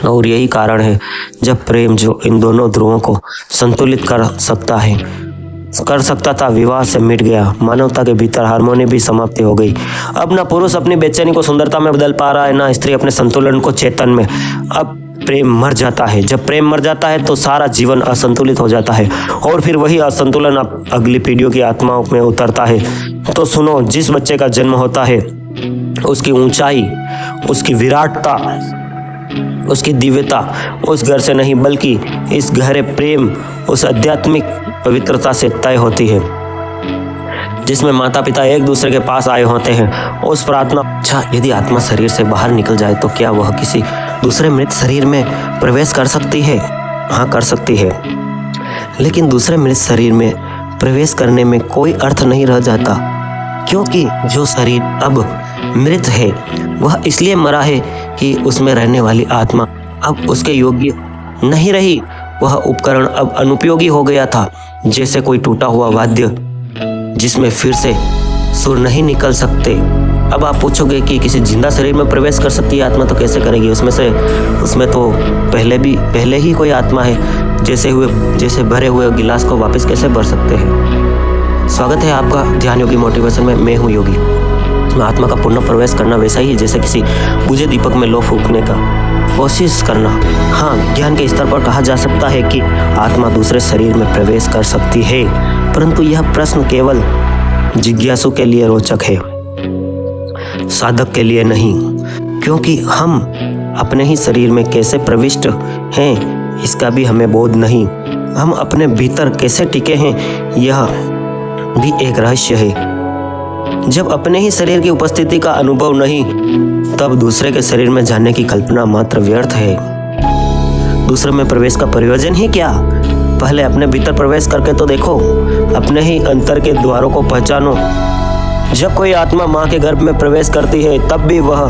और यही कारण है जब प्रेम जो इन दोनों ध्रुवों को संतुलित कर सकता था, विवाह से मिट गया। मानवता के भीतर हार्मोनी भी समाप्ति हो गई। अब ना पुरुष अपनी बेचैनी को सुंदरता में बदल पा रहा है, ना स्त्री अपने संतुलन को चेतन में। अब प्रेम मर जाता है। जब प्रेम मर जाता है तो सारा जीवन असंतुलित हो जाता है और फिर वही असंतुलन अगली पीढ़ियों की आत्माओं में उतरता है। तो सुनो, जिस बच्चे का जन्म होता है उसकी ऊंचाई, उसकी विराटता, उसकी दिव्यता उस घर से नहीं बल्कि इस गहरे प्रेम, उस आध्यात्मिक पवित्रता से तय होती है जिसमें माता पिता एक दूसरे के पास आए होते हैं। उस प्रार्थना, अच्छा यदि आत्मा शरीर से बाहर निकल जाए तो क्या वह किसी दूसरे मृत शरीर में प्रवेश कर सकती है? हाँ, कर सकती है, लेकिन दूसरे मृत शरीर में प्रवेश करने में कोई अर्थ नहीं रह जाता, क्योंकि जो शरीर अब मृत है वह इसलिए मरा है कि उसमें रहने वाली आत्मा अब उसके योग्य नहीं रही। वह उपकरण अब अनुपयोगी हो गया था, जैसे कोई टूटा हुआ वाद्य जिसमें फिर से सुर नहीं निकल सकते। अब आप पूछोगे कि किसी जिंदा शरीर में प्रवेश कर सकती है आत्मा, तो कैसे करेगी? उसमें तो पहले ही कोई आत्मा है। जैसे भरे हुए गिलास को वापस कैसे भर सकते हैं? स्वागत है आपका ध्यान योगी मोटिवेशन में। मैं हूँ योगी। आत्मा का पुनः प्रवेश करना वैसा ही जैसे किसी बुझे दीपक में लो फूकने का कोशिश करना। हाँ, ज्ञान के स्तर पर कहा जा सकता है कि आत्मा दूसरे शरीर में प्रवेश कर सकती है, परंतु यह प्रश्न केवल जिज्ञासु के लिए रोचक है, साधक के लिए नहीं, क्योंकि हम अपने ही शरीर में कैसे प्रविष्ट हैं इसका भी हमें बोध नहीं। हम अपने भीतर कैसे टिके हैं यह भी एक रहस्य है। जब अपने ही शरीर की उपस्थिति का अनुभव नहीं, तब दूसरे के शरीर में जाने की कल्पना मात्र व्यर्थ है। दूसरे में प्रवेश का प्रयोजन ही क्या? पहले अपने भीतर प्रवेश करके तो देखो, अपने ही अंतर के द्वारों को पहचानो। जब कोई आत्मा माँ के गर्भ में प्रवेश करती है तब भी वह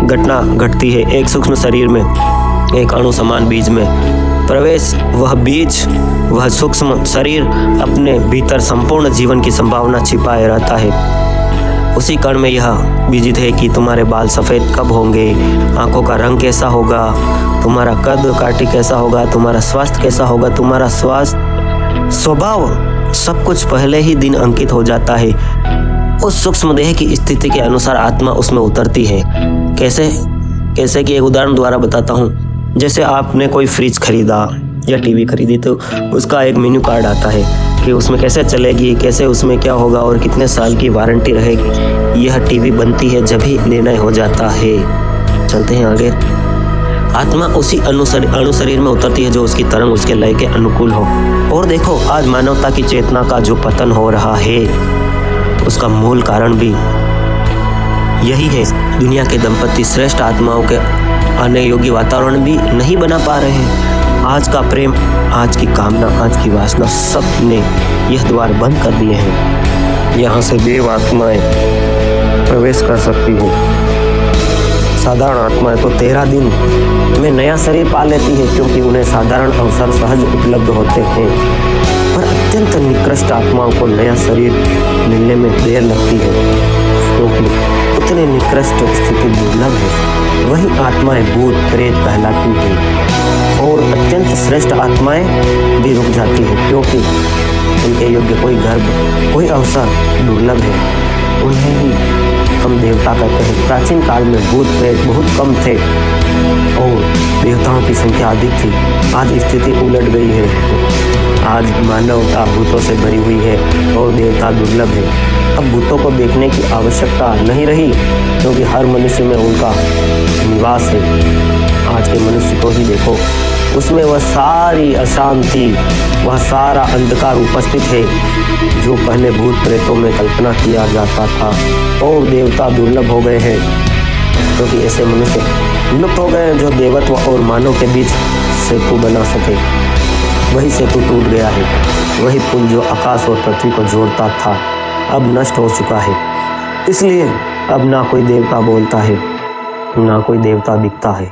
घटना घटती है। एक सूक्ष्म शरीर में, एक अणु समान बीज में प्रवेश। वह सूक्ष्म शरीर अपने भीतर संपूर्ण जीवन की संभावना छिपाए रहता है। उसी कण में यह बीजित है कि तुम्हारे बाल सफ़ेद कब होंगे, आंखों का रंग कैसा होगा, तुम्हारा कद काठी कैसा होगा, तुम्हारा स्वास्थ्य कैसा होगा, तुम्हारा स्वभाव, सब कुछ पहले ही दिन अंकित हो जाता है। उस सूक्ष्म देह की स्थिति के अनुसार आत्मा उसमें उतरती है। कैसे कि एक उदाहरण द्वारा बताता हूँ। जैसे आपने कोई फ्रिज खरीदा या टीवी खरीदी तो उसका एक मेन्यू कार्ड आता है कि उसमें कैसे चलेगी, कैसे उसमें क्या होगा और कितने साल की वारंटी रहेगी। यह टीवी बनती है जब ही निर्णय हो जाता है। चलते हैं आगे। आत्मा उसी अणु शरीर में उतरती है जो उसकी तरंग, उसके लय के अनुकूल हो। और देखो, आज मानवता की चेतना का जो पतन हो रहा है उसका मूल कारण भी यही है। दुनिया के दंपति श्रेष्ठ आत्माओं के आने योग्य वातावरण भी नहीं बना पा रहे हैं। आज का प्रेम, आज की कामना, आज की वासना, सब ने यह द्वार बंद कर दिए हैं। यहाँ से देव आत्माएं प्रवेश कर सकती हैं। साधारण आत्माएं तो 13 दिन में नया शरीर पा लेती है, क्योंकि उन्हें साधारण अवसर सहज उपलब्ध होते हैं। पर अत्यंत निकृष्ट आत्माओं को नया शरीर मिलने में देर लगती है, क्योंकि उतनी निकृष्ट स्थिति दुर्लभ है। वही आत्माएं भूत प्रेत कहलाती हैं और अत्यंत श्रेष्ठ आत्माएं भी रुक जाती हैं, क्योंकि उनके योग्य कोई गर्भ, कोई अवसर दुर्लभ है। उन्हें ही हम देवता कहते हैं। प्राचीन काल में भूत प्रेत बहुत कम थे और देवताओं की संख्या अधिक थी। आज स्थिति उलट गई है। आज मानवता भूतों से भरी हुई है और देवता दुर्लभ है। अब भूतों को देखने की आवश्यकता नहीं रही, क्योंकि हर मनुष्य में उनका निवास है। आज के मनुष्य को ही देखो, उसमें वह सारी अशांति, वह सारा अंधकार उपस्थित है जो पहले भूत प्रेतों में कल्पना किया जाता था। और देवता दुर्लभ हो गए हैं, क्योंकि ऐसे मनुष्य लुप्त हो गए हैं जो देवत्व और मानव के बीच सेतु बना सके। वही सेतु टूट गया है। वही पुल जो आकाश और पृथ्वी को जोड़ता था अब नष्ट हो चुका है। इसलिए अब ना कोई देवता बोलता है, ना कोई देवता दिखता है।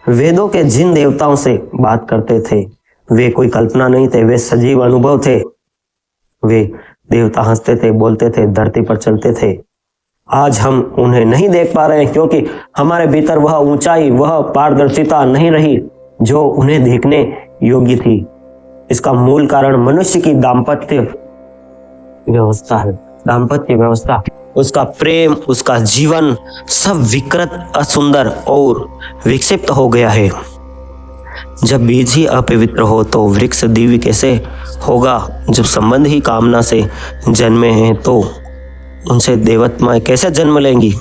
वेदों के जिन देवताओं से बात करते थे वे कोई कल्पना नहीं थे, वे सजीव अनुभव थे। वे देवता हंसते थे, बोलते थे, धरती पर चलते थे आज हम उन्हें नहीं देख पा रहे हैं क्योंकि हमारे भीतर वह ऊंचाई, वह पारदर्शिता नहीं रही जो उन्हें देखने योग्य थी। इसका मूल कारण मनुष्य की दाम्पत्य व्यवस्था है। दाम्पत्य व्यवस्था, उसका प्रेम, उसका जीवन सब विकृत, असुंदर और विक्षिप्त हो गया है। जब बीज ही अपवित्र हो तो वृक्ष दिव्य कैसे होगा? जब संबंध ही कामना से जन्मे हैं तो उनसे देवत्माएं कैसे जन्म लेंगी?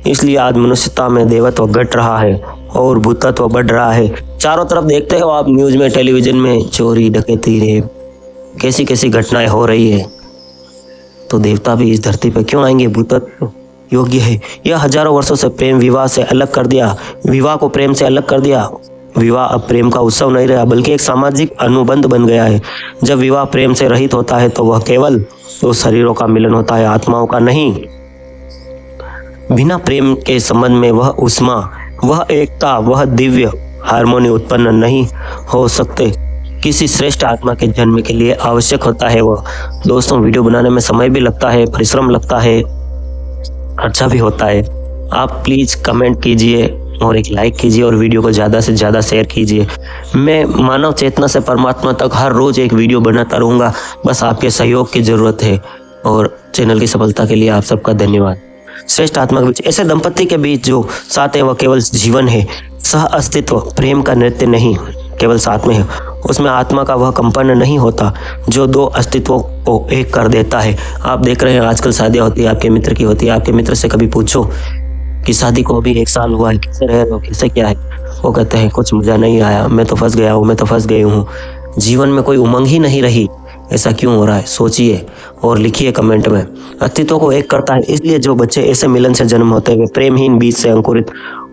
इसलिए आज मनुष्यता में देवत्व घट रहा है और भूतत्व बढ़ रहा है। चारों तरफ देखते हो आप, न्यूज में, टेलीविजन में, चोरी, डकैती, रेप, कैसी कैसी घटनाएं हो रही है। तो देवता भी इस धरती पर क्यों आएंगे? भूतत्व योग्य है। यह हजारों वर्षों से प्रेम विवाह से अलग कर दिया, विवाह को प्रेम से अलग कर दिया। विवाह अब प्रेम का उत्सव नहीं रहा बल्कि एक सामाजिक अनुबंध बन गया है। जब विवाह प्रेम से रहित होता है तो वह केवल दो शरीरों का मिलन होता है, आत्माओं का नहीं। बिना प्रेम के संबंध में वह उष्मा, वह एकता, वह दिव्य हार्मोनी उत्पन्न नहीं हो सकते। किसी श्रेष्ठ आत्मा के जन्म के लिए आवश्यक होता है वह। दोस्तों, वीडियो बनाने में समय भी लगता है, परिश्रम लगता है, खर्चा भी होता है। आप प्लीज कमेंट कीजिए और एक लाइक कीजिए और वीडियो को ज़्यादा से ज़्यादा शेयर कीजिए। मैं मानव चेतना से परमात्मा तक हर रोज़ एक वीडियो बनाता रहूँगा, बस आपके सहयोग की ज़रूरत है। और चैनल की सफलता के लिए आप सबका धन्यवाद। श्रेष्ठ आत्मा के बीच, ऐसे दंपति के बीच जो साथ है वह केवल जीवन है, सह अस्तित्व, प्रेम का नृत्य नहीं, केवल साथ में है। उसमें आत्मा का वह कंपन नहीं होता जो दो अस्तित्वों को एक कर देता है। आप देख रहे हैं आजकल शादियाँ होती है, आपके मित्र की होती है। आपके मित्र से कभी पूछो कि शादी को भी 1 साल हुआ है, कैसे रह रहे हो, कैसे क्या है? वो कहते हैं कुछ मजा नहीं आया, मैं तो फंस गया हूँ, मैं तो फंस गई हूँ। जीवन में कोई उमंग ही नहीं रही। ऐसा क्यों हो रहा है? सोचिए और लिखिए कमेंट में। अस्तित्व को एक करता है, इसलिए जो बच्चे ऐसे मिलन से जन्म होते हैं वे प्रेमहीन बीज से अंकुरित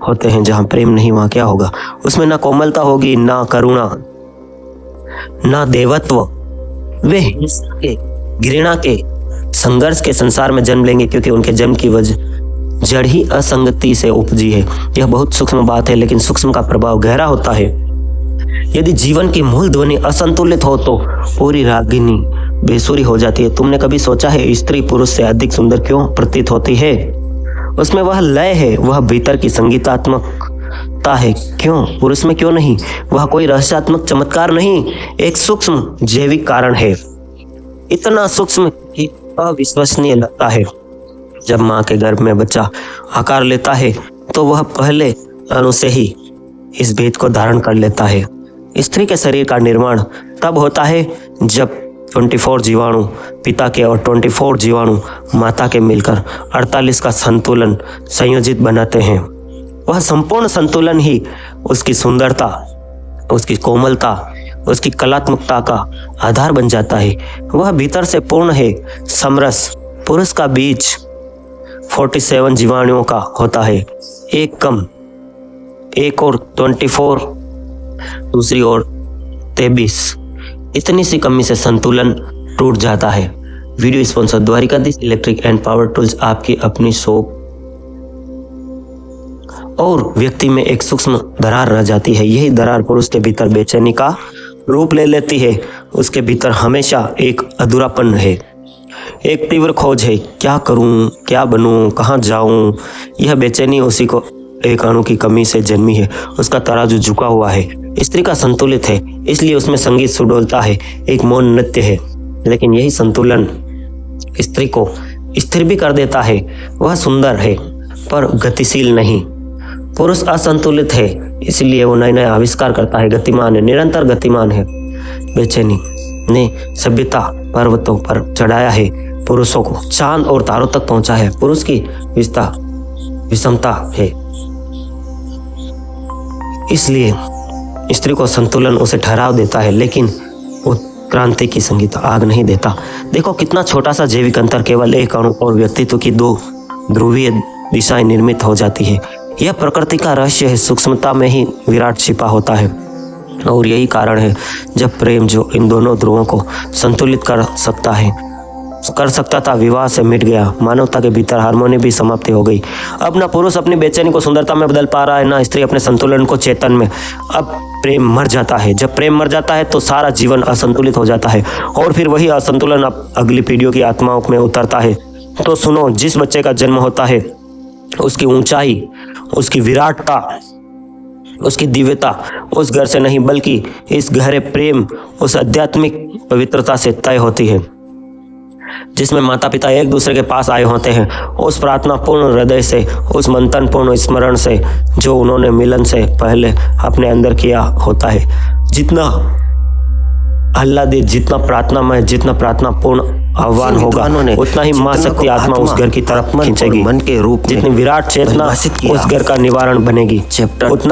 होते हैं। जहाँ प्रेम नहीं वहाँ क्या होगा? उसमें ना कोमलता होगी, ना करुणा, ना देवत्व। वे हिंसा के, घृणा के, संघर्ष के संसार में जन्म लेंगे क्योंकि उनके जन्म की वजह जड़ ही असंगति से उपजी है। यह बहुत सूक्ष्म बात है, लेकिन सूक्ष्म का प्रभाव गहरा होता है। यदि जीवन की मूल ध्वनि असंतुलित हो तो पूरी रागिनी बेसुरी हो जाती है। तुमने कभी सोचा है स्त्री पुरुष से अधिक सुंदर क्यों प्रतीत होती है? उसमें वह लय है, वह भीतर की संगीतात्मकता है। क्यों? पुरुष में क्यों नहीं? वह कोई रहस्यात्मक चमत्कार नहीं, एक सूक्ष्म जैविक कारण है। इतना सूक्ष्म कि अविश्वसनीय लगता है। जब माँ के गर्भ में बच्चा आकार लेता है तो वह पहले अणु से ही इस भेद को धारण कर लेता है। स्त्री के शरीर का निर्माण तब होता है जब 24 जीवाणु पिता के और 24 जीवाणु माता के मिलकर 48 का संतुलन संयोजित बनाते हैं। वह संपूर्ण संतुलन ही उसकी सुंदरता, उसकी कोमलता, उसकी कलात्मकता का आधार बन जाता है। वह भीतर से पूर्ण है, समरस। पुरुष का बीज 47 जीवाणुओं का होता है, एक कम, एक और 24, दूसरी ओर 23। इतनी सी कमी से संतुलन टूट जाता है। Video sponsor Dwarkadhish electric and power tools आपकी अपनी शॉप और व्यक्ति में एक सूक्ष्म दरार रह जाती है। यही दरार पुरुष के भीतर बेचैनी का रूप ले लेती है। उसके भीतर हमेशा एक अधूरापन है, एक तीव्र खोज है। क्या करूं, क्या बनूं, कहाँ जाऊं? यह बेचैनी उसी को एक अणु की कमी से जन्मी है। उसका तराजू झुका हुआ है। स्त्री का संतुलित है, इसलिए उसमें संगीत सुडोलता है, एक मौन नृत्य है। लेकिन यही संतुलन स्त्री को स्थिर भी कर देता है। वह सुंदर है पर गतिशील नहीं। पुरुष असंतुलित है, इसलिए वो नए नए आविष्कार करता है, गतिमान है, निरंतर गतिमान है। बेचैनी ने सभ्यता पर्वतों पर चढ़ाया है, पुरुषों को चांद और तारों तक पहुंचा है। पुरुष की विषमता है, इसलिए स्त्री को संतुलन उसे ठहराव देता है, लेकिन उत्क्रांति की संगीत आग नहीं देता। देखो कितना छोटा सा जैविक अंतर, केवल एक अणु और व्यक्तित्व की 2 ध्रुवीय दिशाएं निर्मित हो जाती है। यह प्रकृति का रहस्य है, सूक्ष्मता में ही विराट छिपा होता है। और यही कारण है जब प्रेम जो इन दोनों ध्रुवों को संतुलित कर सकता था विवाह से मिट गया। मानवता के भीतर हार्मोनी भी समाप्ति हो गई। अब ना पुरुष अपनी बेचैनी को सुंदरता में बदल पा रहा है, ना स्त्री अपने संतुलन को चेतन में। अब प्रेम मर जाता है। जब प्रेम मर जाता है तो सारा जीवन असंतुलित हो जाता है और फिर वही असंतुलन अब अगली पीढ़ियों की आत्माओं में उतरता है। तो सुनो, जिस बच्चे का जन्म होता है उसकी ऊंचाई, उसकी विराटता, उसकी दिव्यता उस घर से नहीं बल्कि इस गहरे प्रेम, उस आध्यात्मिक पवित्रता से तय होती है जिसमें माता पिता एक दूसरे के पास आए होते हैं, उस प्रार्थना पूर्ण हृदय से, उस मंथन पूर्ण स्मरण से जो उन्होंने मिलन से पहले अपने अंदर किया होता है। जितना आह्लादित, जितना प्रार्थनामय, जितना प्रार्थना पूर्ण आह्वान होगा, उतना ही मां शक्ति आत्मा उस घर की तरफ खींचेगी। मन के रूप जितनी विराट चेतना उस घर का निवारण बनेगी, उतना